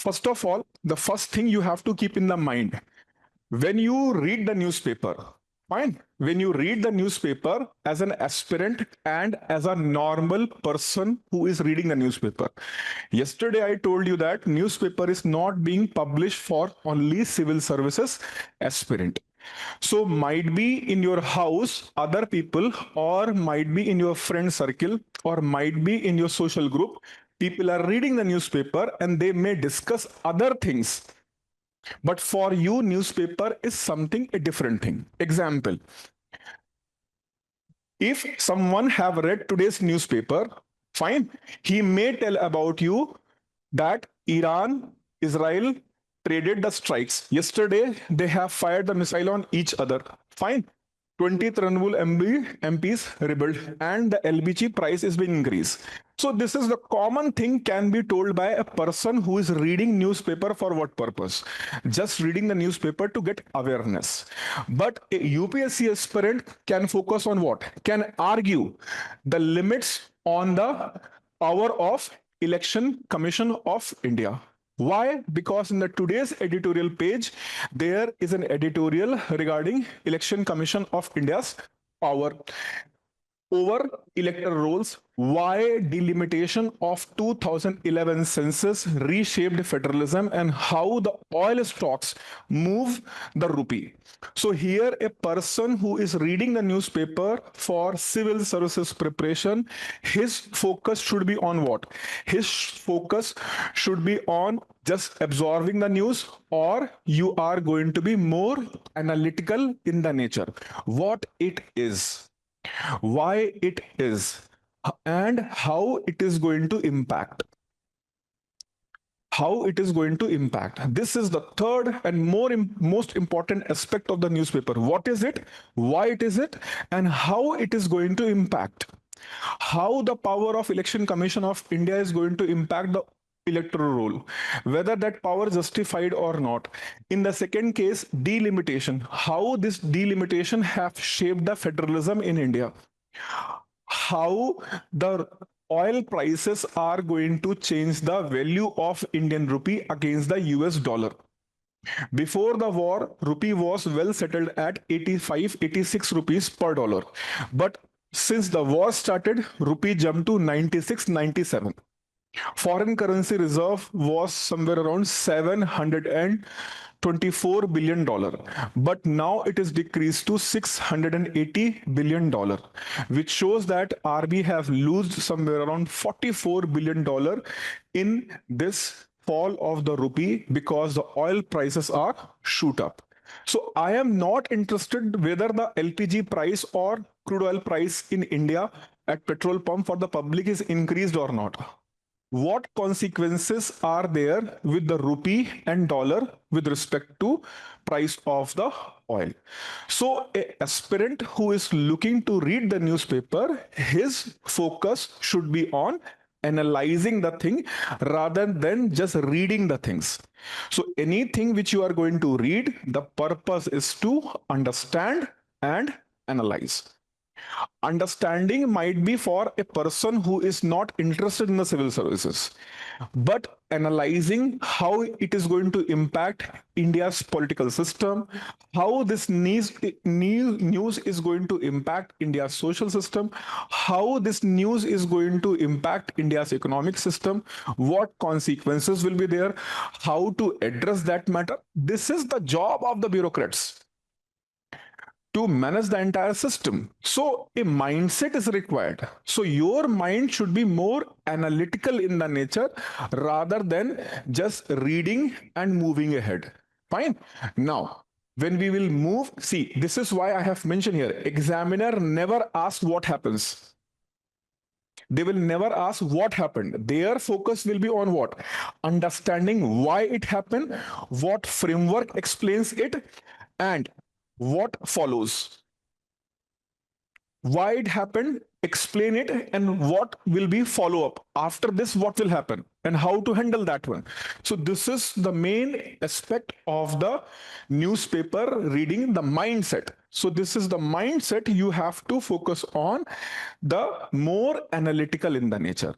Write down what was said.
First of all, the first thing you have to keep in the mind when you read the newspaper, fine, when you read the newspaper as an aspirant and as a normal person who is reading the newspaper. Yesterday, I told you that newspaper is not being published for only civil services aspirant. So might be in your house, other people, or might be in your friend circle, or might be in your social group. People are reading the newspaper and they may discuss other things. But for you, newspaper is something a different thing. Example, if someone have read today's newspaper, fine, he may tell about you that Iran, Israel traded the strikes. Yesterday, they have fired the missile on each other. Fine. 20 Trinamool MPs rebelled and the LBG price is being increased. So this is the common thing can be told by a person who is reading newspaper for what purpose? Just reading the newspaper to get awareness. But a UPSC aspirant can focus on what? Can argue the limits on the power of Election Commission of India. Why? Because in the today's editorial page, there is an editorial regarding Election Commission of India's power over electoral rolls, why delimitation of 2011 census reshaped federalism and how the oil stocks move the rupee. So here a person who is reading the newspaper for civil services preparation, his focus should be on what? His focus should be on just absorbing the news, or you are going to be more analytical in the nature. What it is, why it is, and how it is going to impact. How it is going to impact. This is the third and most important aspect of the newspaper. What is it? Why it is it? And how it is going to impact. How the power of Election Commission of India is going to impact the electoral roll, whether that power justified or not. In the second case, delimitation, how this delimitation have shaped the federalism in India, how the oil prices are going to change the value of Indian rupee against the US dollar. Before the war, rupee was well settled at 85, 86 rupees per dollar. But since the war started, rupee jumped to 96, 97. Foreign currency reserve was somewhere around $724 billion, but now it is decreased to $680 billion, which shows that RB have lost somewhere around $44 billion in this fall of the rupee because the oil prices are shoot up. So I am not interested whether the LPG price or crude oil price in India at petrol pump for the public is increased or not. What consequences are there with the rupee and dollar with respect to price of the oil? So an aspirant who is looking to read the newspaper, his focus should be on analyzing the thing rather than just reading the things. So anything which you are going to read, the purpose is to understand and analyze. Understanding might be for a person who is not interested in the civil services, but analyzing how it is going to impact India's political system, how this news is going to impact India's social system, how this news is going to impact India's economic system, what consequences will be there, how to address that matter. This is the job of the bureaucrats, to manage the entire system. So a mindset is required. So your mind should be more analytical in the nature rather than just reading and moving ahead. Fine. Now, when we will move, see, this is why I have mentioned here, examiner never asks what happens. They will never ask what happened. Their focus will be on what? Understanding why it happened, what framework explains it, and what follows. Why it happened, explain it, and what will be follow-up. After this, what will happen and how to handle that one. So this is the main aspect of the newspaper reading, the mindset. So this is the mindset you have to focus on, the more analytical in the nature.